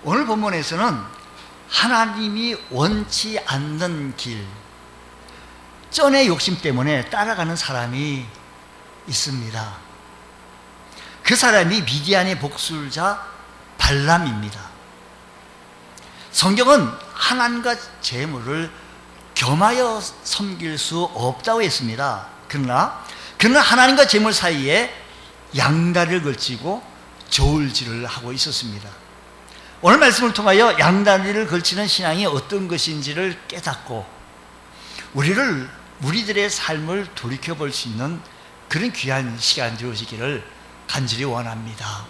오늘 본문에서는 하나님이 원치 않는 길, 쩐의 욕심 때문에 따라가는 사람이 있습니다. 그 사람이 미디안의 복술자 발람입니다. 성경은 하나님과 재물을 겸하여 섬길 수 없다고 했습니다. 그러나 하나님과 재물 사이에 양다리를 걸치고 저울질을 하고 있었습니다. 오늘 말씀을 통하여 양다리를 걸치는 신앙이 어떤 것인지를 깨닫고 우리들의 삶을 돌이켜볼 수 있는 그런 귀한 시간 되어지기를 간절히 원합니다.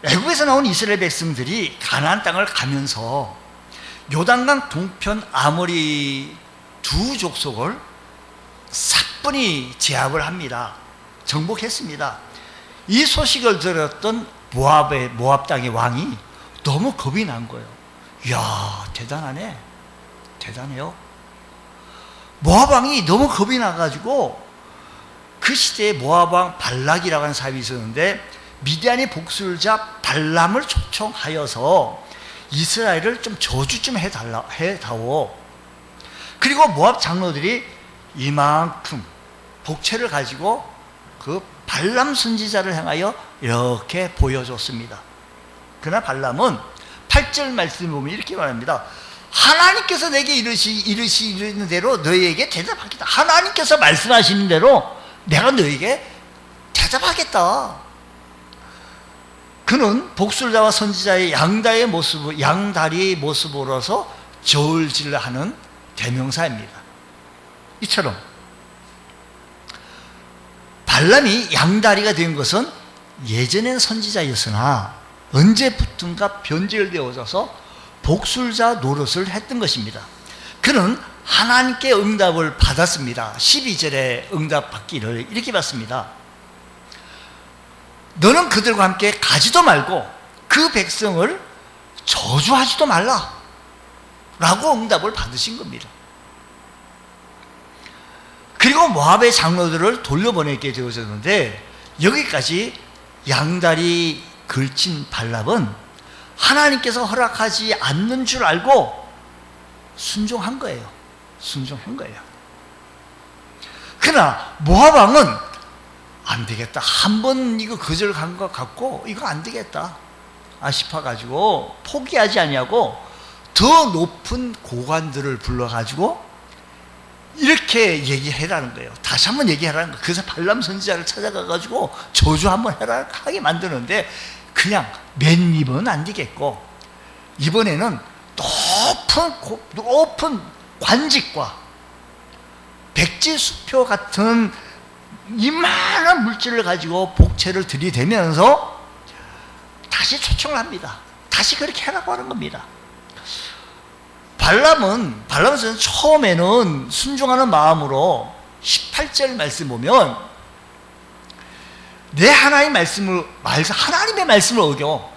애국에서 나온 이스라엘 백성들이 가나안 땅을 가면서 요단강 동편 아모리 두 족속을 사뿐히 제압을 합니다. 정복했습니다. 이 소식을 들었던 모압 땅의 왕이 너무 겁이 난 거예요. 이야, 대단하네. 대단해요. 모압 왕이 너무 겁이 나가지고 그 시대에 모압 왕 발락이라고 하는 사람이 있었는데 미디안의 복술자 발람을 초청하여서 이스라엘을 좀 저주 좀 해다오. 그리고 모압 장로들이 이만큼 복채를 가지고 그 발람 선지자를 향하여 이렇게 보여줬습니다. 그러나 발람은 8절 말씀을 보면 이렇게 말합니다. 하나님께서 내게 이르시는 대로 너희에게 대답하겠다. 하나님께서 말씀하시는 대로 내가 너희에게 대답하겠다. 그는 복술자와 선지자의 양다리의 모습으로서 저울질을 하는 대명사입니다. 이처럼 발람이 양다리가 된 것은 예전엔 선지자였으나 언제부턴가 변질되어져서 복술자 노릇을 했던 것입니다. 그는 하나님께 응답을 받았습니다. 12절에 응답받기를 이렇게 받습니다. 너는 그들과 함께 가지도 말고 그 백성을 저주하지도 말라 라고 응답을 받으신 겁니다. 그리고 모압의 장로들을 돌려보내게 되어졌는데 여기까지 양다리 걸친 발람은 하나님께서 허락하지 않는 줄 알고 순종한 거예요. 순종한 거예요. 그러나 모압 왕은 안 되겠다. 한 번 이거 거절한 것 같고 이거 안 되겠다 싶어가지고 포기하지 아니하고 더 높은 고관들을 불러가지고 이렇게 얘기해라는 거예요. 다시 한번 얘기해라는 거예요. 그래서 발람 선지자를 찾아가가지고 저주 한번 해라 하게 만드는데 그냥 맨입은 안 되겠고 이번에는 높은 관직과 백지수표 같은 이만한 물질을 가지고 복채를 들이대면서 다시 초청을 합니다. 다시 그렇게 하라고 하는 겁니다. 발람은 처음에는 순종하는 마음으로 18절 말씀 보면 내 하나님의 말씀을 어겨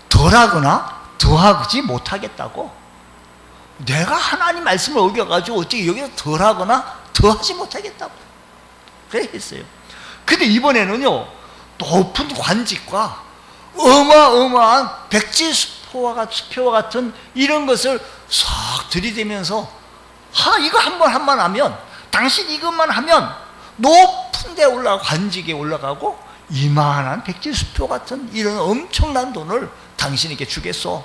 덜하거나 더하지 못하겠다고. 내가 하나님 말씀을 어겨가지고 어떻게 여기서 덜하거나 더하지 못하겠다고 그래 했어요. 근데 이번에는요 높은 관직과 어마어마한 백지수표와 같은 이런 것을 싹 들이대면서 이거 한번 하면 당신 이것만 하면 높은 데 관직에 올라가고 이만한 백지수표 같은 이런 엄청난 돈을 당신에게 주겠소.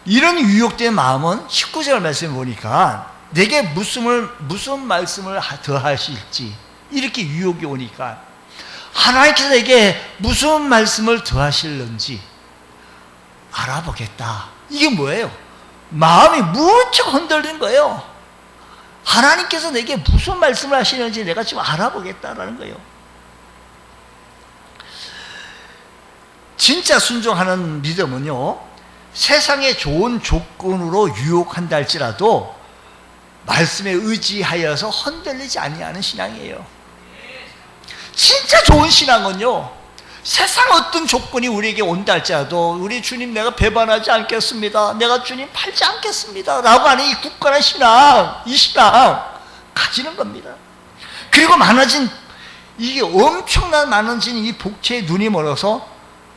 이런 유혹된 마음은 19절 말씀을 보니까 내게 무슨 말씀을 더하실지 이렇게 유혹이 오니까 하나님께서 내게 무슨 말씀을 더하실는지 알아보겠다. 이게 뭐예요? 마음이 무척 흔들린 거예요. 하나님께서 내게 무슨 말씀을 하시는지 내가 지금 알아보겠다라는 거예요. 진짜 순종하는 믿음은요 세상의 좋은 조건으로 유혹한다 할지라도 말씀에 의지하여서 흔들리지 아니하는 신앙이에요. 진짜 좋은 신앙은요 세상 어떤 조건이 우리에게 온다 할지라도 우리 주님 내가 배반하지 않겠습니다. 내가 주님 팔지 않겠습니다 라고 하는 이 굳건한 신앙, 이 신앙 가지는 겁니다. 그리고 이게 엄청난 많아진 이 복채에 눈이 멀어서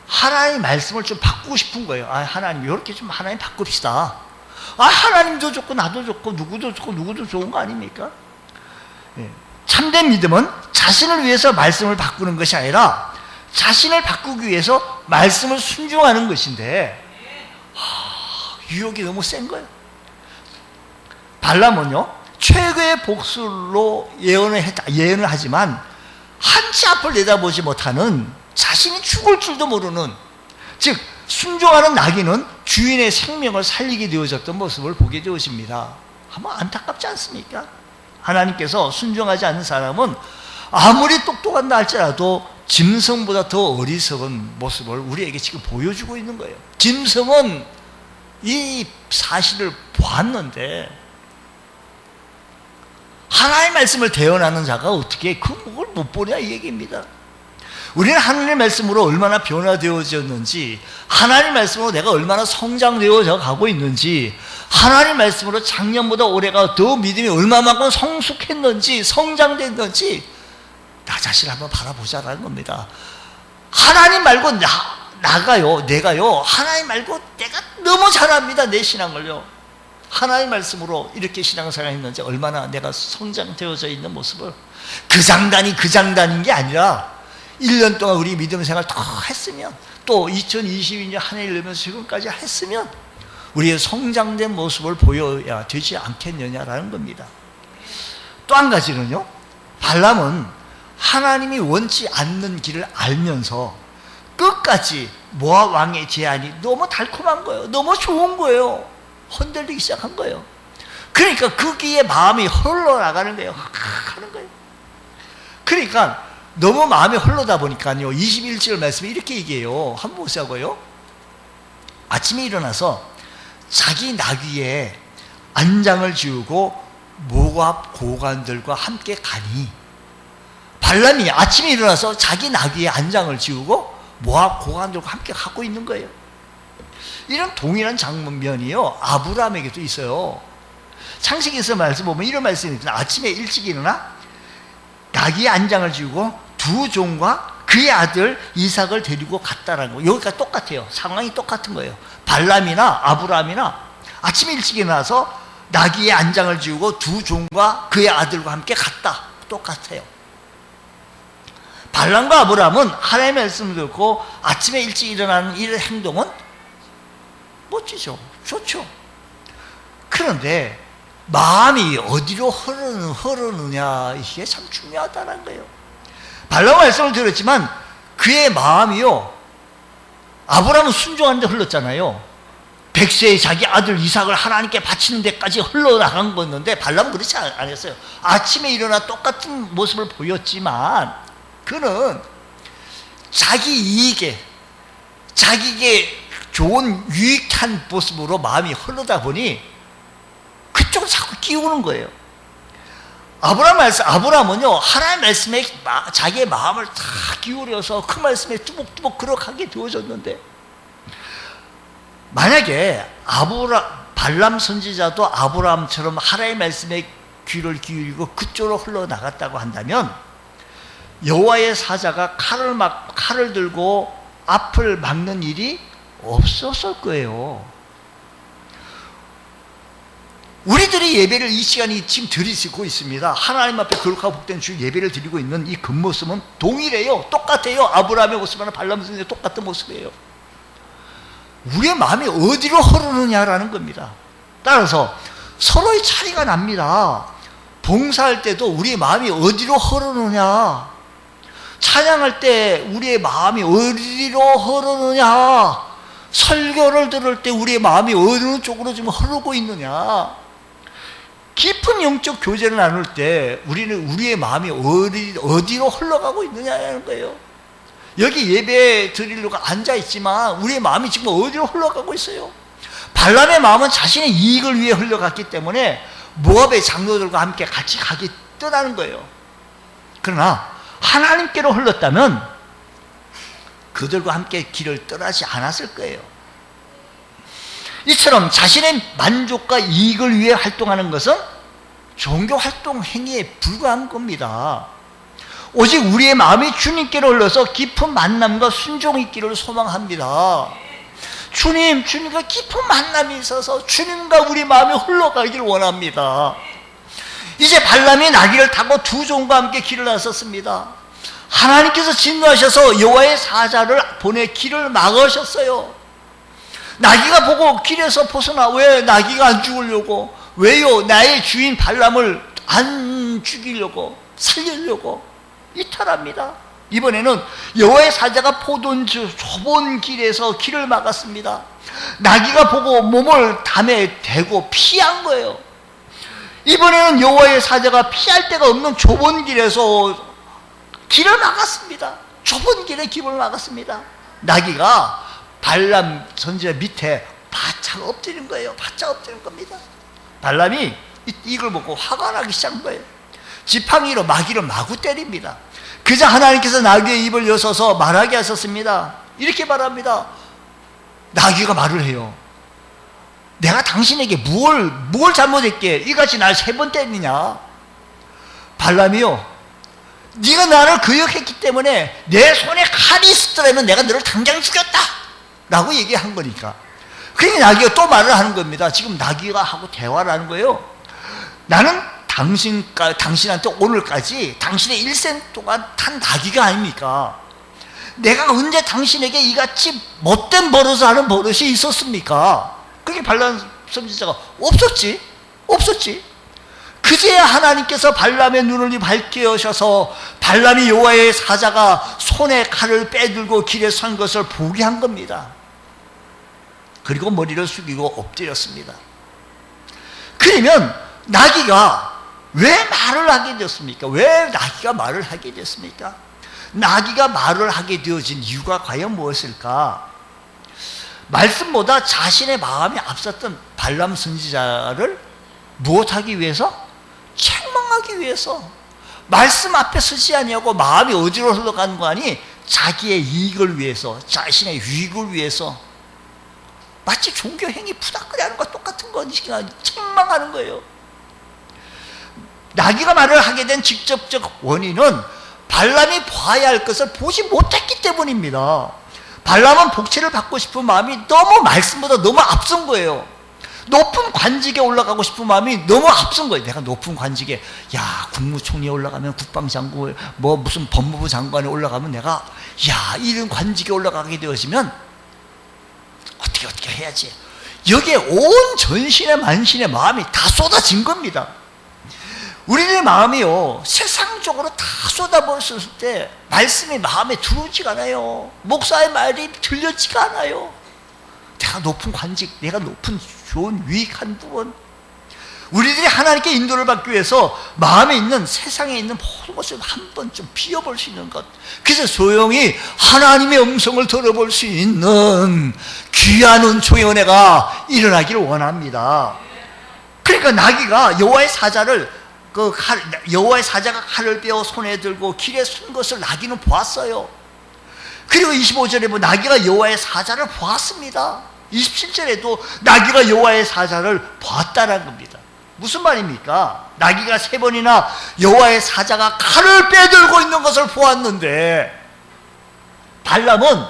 하나님의 말씀을 좀 바꾸고 싶은 거예요. 아, 하나님 이렇게 좀 하나님 바꿉시다. 아, 하나님도 좋고 나도 좋고 누구도 좋고 누구도 좋은 거 아닙니까? 예. 참된 믿음은 자신을 위해서 말씀을 바꾸는 것이 아니라 자신을 바꾸기 위해서 말씀을 순종하는 것인데, 유혹이 너무 센 거예요. 발람은요, 최고의 복술로 예언을 하지만 한치 앞을 내다보지 못하는, 자신이 죽을 줄도 모르는, 즉 순종하는 나귀는 주인의 생명을 살리게 되어졌던 모습을 보게 되어집니다. 아마 안타깝지 않습니까? 하나님께서 순종하지 않는 사람은 아무리 똑똑한다 할지라도 짐승보다 더 어리석은 모습을 우리에게 지금 보여주고 있는 거예요. 짐승은 이 사실을 보았는데 하나님의 말씀을 대언하는 자가 어떻게 그걸 못 보냐 이 얘기입니다. 우리는 하나님의 말씀으로 얼마나 변화되어졌는지, 하나님의 말씀으로 내가 얼마나 성장되어져 가고 있는지, 하나님의 말씀으로 작년보다 올해가 더 믿음이 얼마만큼 성숙했는지, 성장됐는지 나 자신 한번 바라보자라는 겁니다. 하나님 말고 내가요 하나님 말고 내가 너무 잘합니다. 내 신앙을요, 하나님 말씀으로 이렇게 신앙생활 했는지, 얼마나 내가 성장되어져 있는 모습을, 그 장단인 게 아니라 1년 동안 우리 믿음 생활 더 했으면, 또 2022년 한 해를 내면서 지금까지 했으면 우리의 성장된 모습을 보여야 되지 않겠느냐라는 겁니다. 또 한 가지는요, 발람은 하나님이 원치 않는 길을 알면서 끝까지 모압 왕의 제안이 너무 달콤한 거예요. 너무 좋은 거예요. 흔들리기 시작한 거예요. 그러니까 거기에 마음이 흘러나가는 거예요. 하는 거예요. 그러니까 너무 마음이 흘러다 보니까요, 21절 말씀에 이렇게 얘기해요. 한번 보자고요. 아침에 일어나서 자기 나귀에 안장을 지우고 모압 고관들과 함께 가니, 발람이 아침에 일어나서 자기 나귀에 안장을 지우고 모압 고관들과 함께 가고 있는 거예요. 이런 동일한 장면이요, 아브라함에게도 있어요. 창세기에서 말씀 보면 이런 말씀이 있잖아요. 아침에 일찍 일어나 나귀의 안장을 지우고 두 종과 그의 아들 이삭을 데리고 갔다라는 거. 여기가 똑같아요. 상황이 똑같은 거예요. 발람이나 아브라함이나 아침에 일찍 일어나서 나귀의 안장을 지우고 두 종과 그의 아들과 함께 갔다. 똑같아요. 발람과 아브라함은 하나님의 말씀을 듣고 아침에 일찍 일어나는 이 행동은 멋지죠. 좋죠. 그런데 마음이 어디로 흐르느냐, 이게 참 중요하다는 거예요. 발람 말씀을 들었지만 그의 마음이요, 아브라함은 순종하는데 흘렀잖아요. 100세의 자기 아들 이삭을 하나님께 바치는 데까지 흘러나간 거였는데 발람은 그렇지 않았어요. 아침에 일어나 똑같은 모습을 보였지만 그는 자기 이익에, 자기에게 좋은 유익한 모습으로 마음이 흐르다 보니 그쪽으로 자꾸 끼우는 거예요. 아브라함은요, 하나님의 말씀에 자기의 마음을 다 기울여서 그 말씀에 뚜벅뚜벅 걸어가게 되어졌는데, 만약에 발람 선지자도 아브라함처럼 하나님의 말씀에 귀를 기울이고 그쪽으로 흘러나갔다고 한다면 여호와의 사자가 칼을 들고 앞을 막는 일이 없었을 거예요. 우리들이 예배를 이 시간이 지금 드리고 있습니다. 하나님 앞에 거룩하고 복된 주 예배를 드리고 있는 이 겉모습은 동일해요. 똑같아요. 아브라함의 모습이나 발람 선지자의 똑같은 모습이에요. 우리의 마음이 어디로 흐르느냐라는 겁니다. 따라서 서로의 차이가 납니다. 봉사할 때도 우리의 마음이 어디로 흐르느냐, 찬양할 때 우리의 마음이 어디로 흐르느냐, 설교를 들을 때 우리의 마음이 어느 쪽으로 지금 흐르고 있느냐, 깊은 영적 교제를 나눌 때 우리의 마음이 어디로 흘러가고 있느냐는 거예요. 여기 예배 드리려고 앉아있지만 우리의 마음이 지금 어디로 흘러가고 있어요. 발람의 마음은 자신의 이익을 위해 흘러갔기 때문에 모압의 장로들과 함께 같이 가기 떠나는 거예요. 그러나 하나님께로 흘렀다면 그들과 함께 길을 떠나지 않았을 거예요. 이처럼 자신의 만족과 이익을 위해 활동하는 것은 종교활동 행위에 불과한 겁니다. 오직 우리의 마음이 주님께로 흘러서 깊은 만남과 순종이 있기를 소망합니다. 주님과 깊은 만남이 있어서 주님과 우리 마음이 흘러가기를 원합니다. 이제 발람이 나귀를 타고 두 종과 함께 길을 나섰습니다. 하나님께서 진노하셔서 여호와의 사자를 보내 길을 막으셨어요. 나귀가 보고 길에서 벗어나. 왜 나귀가 안 죽으려고? 왜요? 나의 주인 발람을 안 죽이려고, 살리려고 이탈합니다. 이번에는 여호와의 사자가 포도원 좁은 길에서 길을 막았습니다. 나귀가 보고 몸을 담에 대고 피한 거예요. 이번에는 여호와의 사자가 피할 데가 없는 좁은 길에서 길을 막았습니다. 좁은 길에 길을 막았습니다. 나귀가 발람 선지자 밑에 바짝 엎드린 거예요. 바짝 엎드린 겁니다. 발람이 이걸 보고 화가 나기 시작한 거예요. 지팡이로 나귀를 마구 때립니다. 그저 하나님께서 나귀의 입을 여서서 말하게 하셨습니다. 이렇게 말합니다. 나귀가 말을 해요. 내가 당신에게 뭘 잘못했기에 이같이 날 3번 때리냐? 발람이요, 네가 나를 거역했기 때문에 내 손에 칼이 있었더라면 내가 너를 당장 죽였다 라고 얘기한 거니까. 그러니까 나귀가 또 말을 하는 겁니다. 지금 나귀가 하고 대화를 하는 거예요. 나는 당신한테 오늘까지 당신의 일생 동안 탄 나귀가 아닙니까? 내가 언제 당신에게 이같이 못된 버릇을 하는 버릇이 있었습니까? 그게 발람 선지자가 없었지. 그제야 하나님께서 발람의 눈을 밝게 하셔서 발람이 여호와의 사자가 손에 칼을 빼들고 길에 선 것을 보게 한 겁니다. 그리고 머리를 숙이고 엎드렸습니다. 그러면 나귀가 왜 말을 하게 됐습니까? 왜 나귀가 말을 하게 됐습니까? 나귀가 말을 하게 되어진 이유가 과연 무엇일까? 말씀보다 자신의 마음이 앞섰던 발람 선지자를 무엇하기 위해서? 책망하기 위해서. 말씀 앞에 서지 아니하고 마음이 어디로 흘러가는 거 아니? 자기의 이익을 위해서, 자신의 유익을 위해서. 마치 종교행위 푸닥거리하는 것과 똑같은 거니까 책망하는 거예요. 나귀가 말을 하게 된 직접적 원인은 발람이 봐야 할 것을 보지 못했기 때문입니다. 발람은 복채를 받고 싶은 마음이 너무 말씀보다 너무 앞선 거예요. 높은 관직에 올라가고 싶은 마음이 너무 앞선 거예요. 내가 높은 관직에, 국무총리에 올라가면, 국방장관, 무슨 법무부 장관에 올라가면 내가, 이런 관직에 올라가게 되어지면 어떻게 해야지. 여기에 온 전신의 만신의 마음이 다 쏟아진 겁니다. 우리들의 마음이요, 세상적으로 다 쏟아버렸을 때 말씀이 마음에 들어오지가 않아요. 목사의 말이 들려지가 않아요. 내가 높은 관직, 내가 높은 좋은 유익한 부분, 우리들이 하나님께 인도를 받기 위해서 마음에 있는, 세상에 있는 모든 것을 한 번쯤 비워볼 수 있는 것, 그래서 소용이 하나님의 음성을 들어볼 수 있는 귀한 은총의 은혜가 일어나기를 원합니다. 그러니까 나귀가 여호와의 사자가 칼을 빼어 손에 들고 길에 선 것을 나귀는 보았어요. 그리고 25절에 나귀가 여호와의 사자를 보았습니다. 27절에도 나귀가 여호와의 사자를 보았다는 겁니다. 무슨 말입니까? 나귀가 3번이나 여호와의 사자가 칼을 빼들고 있는 것을 보았는데 발람은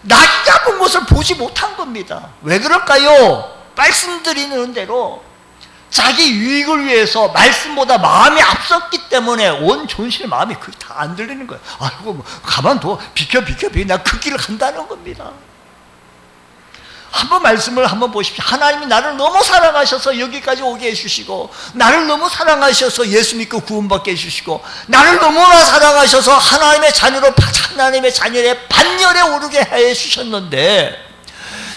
나귀가 본 것을 보지 못한 겁니다. 왜 그럴까요? 말씀드리는 대로 자기 유익을 위해서 말씀보다 마음이 앞섰기 때문에 온 존신의 마음이 그게 다 안 들리는 거예요. 아이고, 가만둬, 비켜, 나 그 길을 간다는 겁니다. 한번 말씀을 한번 보십시오. 하나님이 나를 너무 사랑하셔서 여기까지 오게 해주시고, 나를 너무 사랑하셔서 예수 믿고 구원받게 해주시고, 나를 너무나 사랑하셔서 하나님의 자녀의 반열에 오르게 해주셨는데,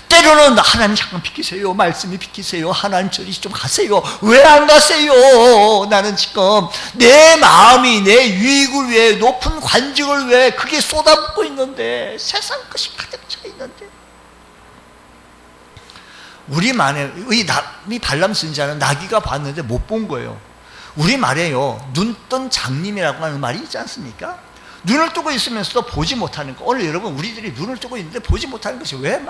때로는 하나님 잠깐 비키세요, 말씀이 비키세요, 하나님 저리 좀 가세요. 왜 안 가세요? 나는 지금 내 마음이 내 유익을 위해, 높은 관직을 위해 그게 쏟아붓고 있는데, 세상 것이 가득 차 있는데. 우리 말에 이 발람 선지자는 나귀가 봤는데 못 본 거예요. 우리 말에요, 눈 뜬 장님이라고 하는 말이 있지 않습니까? 눈을 뜨고 있으면서도 보지 못하는 거. 오늘 여러분, 우리들이 눈을 뜨고 있는데 보지 못하는 것이 왜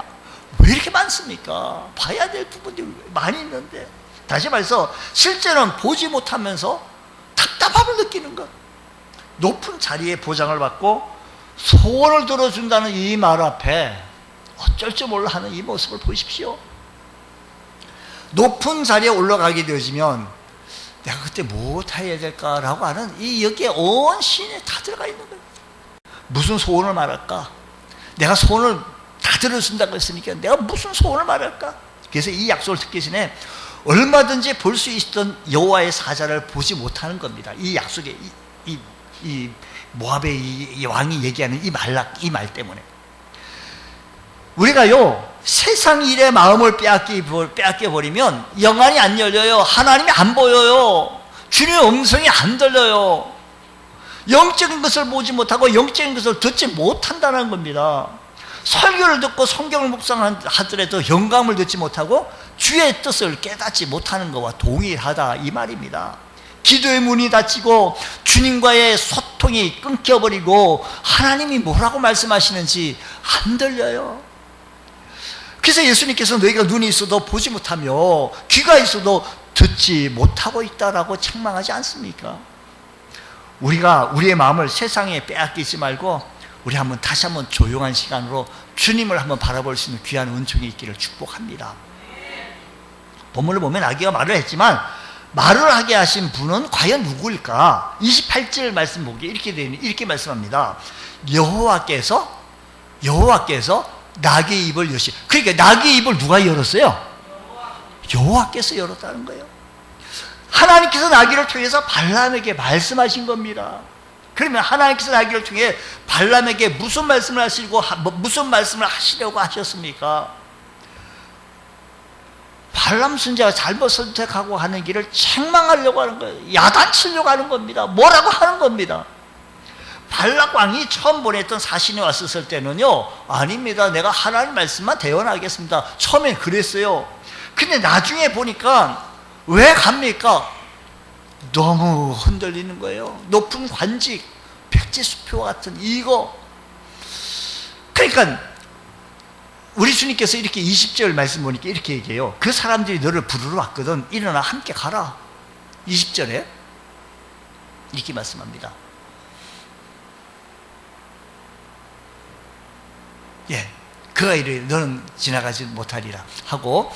이렇게 많습니까? 봐야 될 부분들이 많이 있는데. 다시 말해서 실제로는 보지 못하면서 답답함을 느끼는 것, 높은 자리에 보장을 받고 소원을 들어준다는 이 말 앞에 어쩔 줄 몰라 하는 이 모습을 보십시오. 높은 자리에 올라가게 되어지면 내가 그때 무엇해야 될까라고 하는 이 여기에 온 신에 다 들어가 있는 거예요. 무슨 소원을 말할까? 내가 소원을 다 들어준다고 했으니까 내가 무슨 소원을 말할까? 그래서 이 약속을 듣기 전에 얼마든지 볼 수 있었던 여호와의 사자를 보지 못하는 겁니다. 이 약속에 이 모압의 이 왕이 얘기하는 이 말 때문에 우리가요 세상 일에 마음을 빼앗겨 버리면 영안이 안 열려요. 하나님이 안 보여요. 주님의 음성이 안 들려요. 영적인 것을 보지 못하고 영적인 것을 듣지 못한다는 겁니다. 설교를 듣고 성경을 묵상하더라도 영감을 듣지 못하고 주의 뜻을 깨닫지 못하는 것과 동일하다 이 말입니다. 기도의 문이 닫히고 주님과의 소통이 끊겨버리고 하나님이 뭐라고 말씀하시는지 안 들려요. 그래서 예수님께서 너희가 눈이 있어도 보지 못하며 귀가 있어도 듣지 못하고 있다라고 책망하지 않습니까? 우리가 우리의 마음을 세상에 빼앗기지 말고 우리 다시 한번 조용한 시간으로 주님을 한번 바라볼 수 있는 귀한 은총이 있기를 축복합니다. 본문을 보면 아기가 말을 했지만 말을 하게 하신 분은 과연 누구일까? 28절 말씀 보기에 이렇게 말씀합니다. 여호와께서 나귀의 입을 여시. 그러니까 나귀의 입을 누가 열었어요? 여호와께서 열었다는 거예요. 하나님께서 나귀를 통해서 발람에게 말씀하신 겁니다. 그러면 하나님께서 나귀를 통해 발람에게 무슨 말씀을 하시려고 하셨습니까? 발람 선지자가 잘못 선택하고 하는 길을 책망하려고 하는 거예요. 야단치려고 하는 겁니다. 뭐라고 하는 겁니다. 발락 왕이 처음 보냈던 사신이 왔었을 때는요, 아닙니다. 내가 하나님 말씀만 대언하겠습니다. 처음엔 그랬어요. 근데 나중에 보니까 왜 갑니까? 너무 흔들리는 거예요. 높은 관직, 백제수표와 같은 이거. 그러니까 우리 주님께서 이렇게 20절 말씀 보니까 이렇게 얘기해요. 그 사람들이 너를 부르러 왔거든. 일어나 함께 가라. 20절에 이렇게 말씀합니다. 예, 그가 이르되 너는 지나가지 못하리라 하고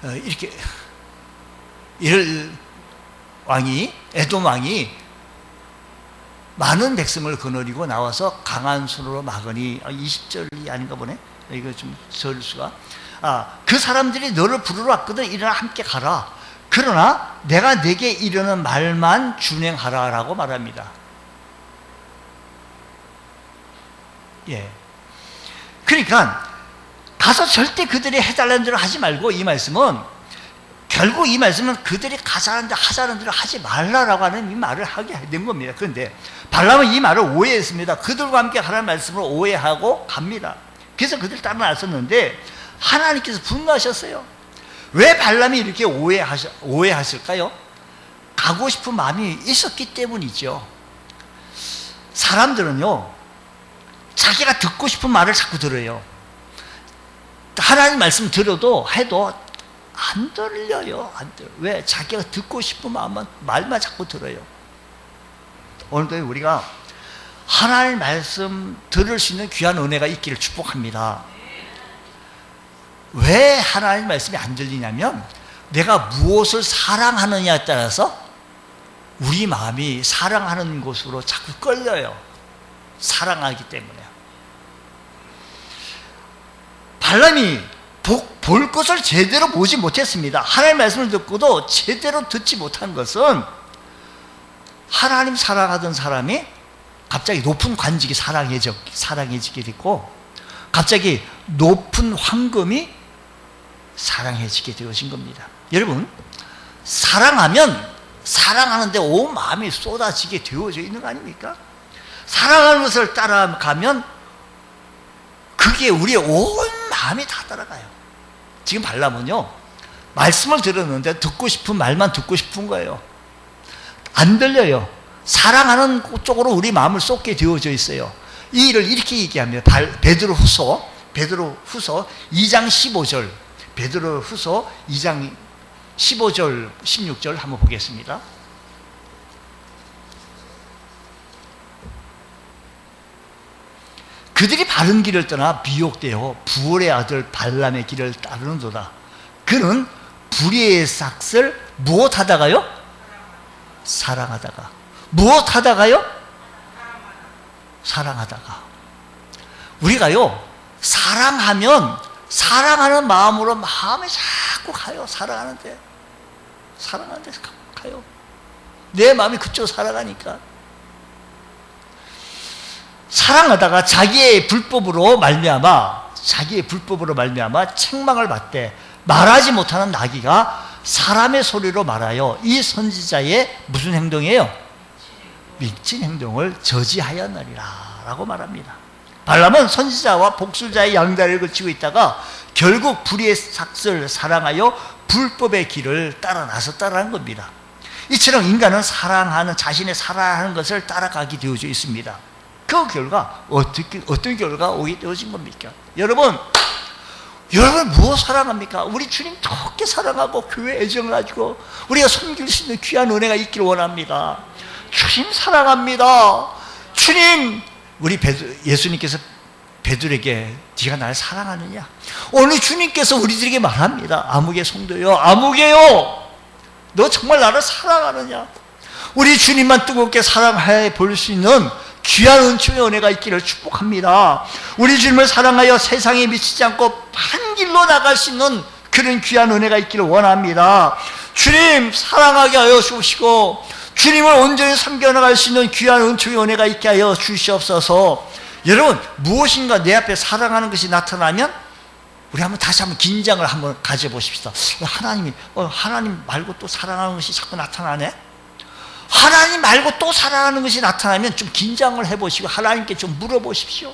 이렇게 에돔 왕이 많은 백성을 거느리고 나와서 강한 손으로 막으니 20절이 아닌가 보네. 이거 좀 절수가 그 사람들이 너를 부르러 왔거든. 일어나 함께 가라. 그러나 내가 네게 이르는 말만 준행하라라고 말합니다. 예. 그러니까 가서 절대 그들이 해달라는 대로 하지 말고, 이 말씀은 결국 이 말씀은 그들이 하자는 대로 하지 말라라고 하는 이 말을 하게 된 겁니다. 그런데 발람은 이 말을 오해했습니다. 그들과 함께 하라는 말씀을 오해하고 갑니다. 그래서 그들 따라 나섰는데 하나님께서 분노하셨어요. 왜 발람이 이렇게 오해하실까요? 가고 싶은 마음이 있었기 때문이죠. 사람들은요, 자기가 듣고 싶은 말을 자꾸 들어요. 하나님 말씀 들어도 해도 안 들려요. 왜? 자기가 듣고 싶은 말만 자꾸 들어요. 오늘도 우리가 하나님 말씀 들을 수 있는 귀한 은혜가 있기를 축복합니다. 왜 하나님 말씀이 안 들리냐면 내가 무엇을 사랑하느냐에 따라서 우리 마음이 사랑하는 곳으로 자꾸 끌려요. 사랑하기 때문에. 발람이 볼 것을 제대로 보지 못했습니다. 하나님 말씀을 듣고도 제대로 듣지 못한 것은 하나님 사랑하던 사람이 갑자기 높은 관직이 사랑해지게 됐고, 갑자기 높은 황금이 사랑해지게 되어진 겁니다. 여러분, 사랑하는데 온 마음이 쏟아지게 되어져 있는 거 아닙니까? 사랑하는 것을 따라가면 그게 우리의 온 마음이 다 따라가요. 지금 발람은요, 말씀을 들었는데 듣고 싶은 말만 듣고 싶은 거예요. 안 들려요. 사랑하는 쪽으로 우리 마음을 쏟게 되어져 있어요. 이 일을 이렇게 얘기합니다. 베드로후서 2장 15절, 베드로후서 2장 15절 16절 한번 보겠습니다. 그들이 바른 길을 떠나 미혹되어 부올의 아들 발람의 길을 따르는도다. 그는 불의의 삭을 무엇하다가요? 사랑하다가. 무엇하다가요? 사랑하다가. 우리가요, 사랑하면 사랑하는 마음으로 마음이 자꾸 가요. 사랑하는데 가요. 내 마음이 그쪽으로 살아가니까. 사랑하다가 자기의 불법으로 말미암아 책망을 받되 말하지 못하는 나귀가 사람의 소리로 말하여 이 선지자의 무슨 행동이에요? 미친 행동을 저지하였느니라 라고 말합니다. 발람은 선지자와 복술자의 양다리를 거치고 있다가 결국 불의의 삭을 사랑하여 불법의 길을 따라 나섰다라는 겁니다. 이처럼 인간은 자신의 사랑하는 것을 따라가게 되어져 있습니다. 그 결과 어떤 결과가 오게 되어진 겁니까? 여러분 무엇 사랑합니까? 우리 주님 그렇게 사랑하고 교회 애정을 가지고 우리가 섬길 수 있는 귀한 은혜가 있기를 원합니다. 주님 사랑합니다. 주님, 우리 예수님께서 베드로에게 네가 나를 사랑하느냐? 오늘 주님께서 우리들에게 말합니다. 아무개 성도요, 아무개요, 너 정말 나를 사랑하느냐? 우리 주님만 뜨겁게 사랑해 볼 수 있는 귀한 은총의 은혜가 있기를 축복합니다. 우리 주님을 사랑하여 세상에 미치지 않고 바른 길로 나갈 수 있는 그런 귀한 은혜가 있기를 원합니다. 주님 사랑하게 하여 주시고 주님을 온전히 섬겨나갈 수 있는 귀한 은총의 은혜가 있게 하여 주시옵소서. 여러분, 무엇인가 내 앞에 사랑하는 것이 나타나면 우리 다시 한번 긴장을 한번 가져보십시다. 하나님 말고 또 사랑하는 것이 자꾸 나타나네? 하나님 말고 또 사랑하는 것이 나타나면 좀 긴장을 해보시고 하나님께 좀 물어보십시오.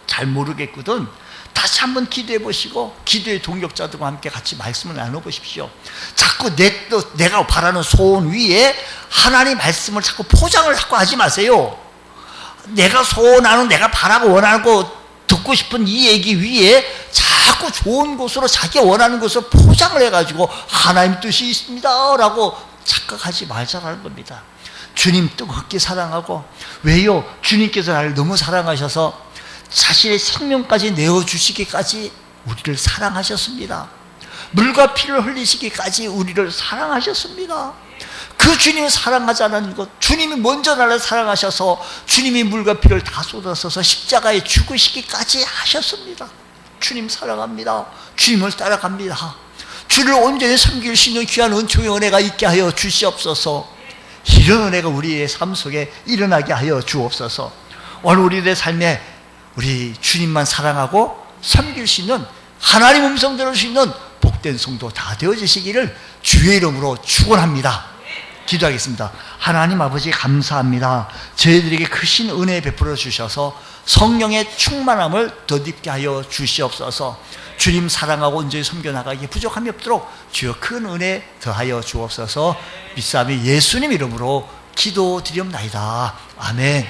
잘 모르겠거든 다시 한번 기도해 보시고 기도의 동역자들과 함께 같이 말씀을 나눠보십시오. 자꾸 내가 바라는 소원 위에 하나님 말씀을 자꾸 포장을 자꾸 하지 마세요. 내가 소원하는, 내가 바라고 원하고 듣고 싶은 이 얘기 위에 자꾸 좋은 곳으로 자기가 원하는 것을 포장을 해가지고 하나님 뜻이 있습니다 라고 착각하지 말자라는 겁니다. 주님 뜨겁게 사랑하고, 왜요? 주님께서 나를 너무 사랑하셔서 자신의 생명까지 내어주시기까지 우리를 사랑하셨습니다. 물과 피를 흘리시기까지 우리를 사랑하셨습니다. 그 주님을 사랑하자는 것, 주님이 먼저 나를 사랑하셔서 주님이 물과 피를 다 쏟아서서 십자가에 죽으시기까지 하셨습니다. 주님 사랑합니다. 주님을 따라갑니다. 주를 온전히 섬길 수 있는 귀한 은총의 은혜가 있게 하여 주시옵소서. 이런 은혜가 우리의 삶 속에 일어나게 하여 주옵소서. 오늘 우리의 삶에 우리 주님만 사랑하고 섬길 수 있는, 하나님 음성 들을 수 있는 복된 성도 다 되어지시기를 주의 이름으로 축원합니다. 기도하겠습니다. 하나님 아버지 감사합니다. 저희들에게 크신 은혜 베풀어 주셔서 성령의 충만함을 덧입게 하여 주시옵소서. 주님 사랑하고 온전히 섬겨나가기에 부족함이 없도록 주여 큰 은혜 더하여 주옵소서. 믿사오니 예수님 이름으로 기도드리옵나이다. 아멘.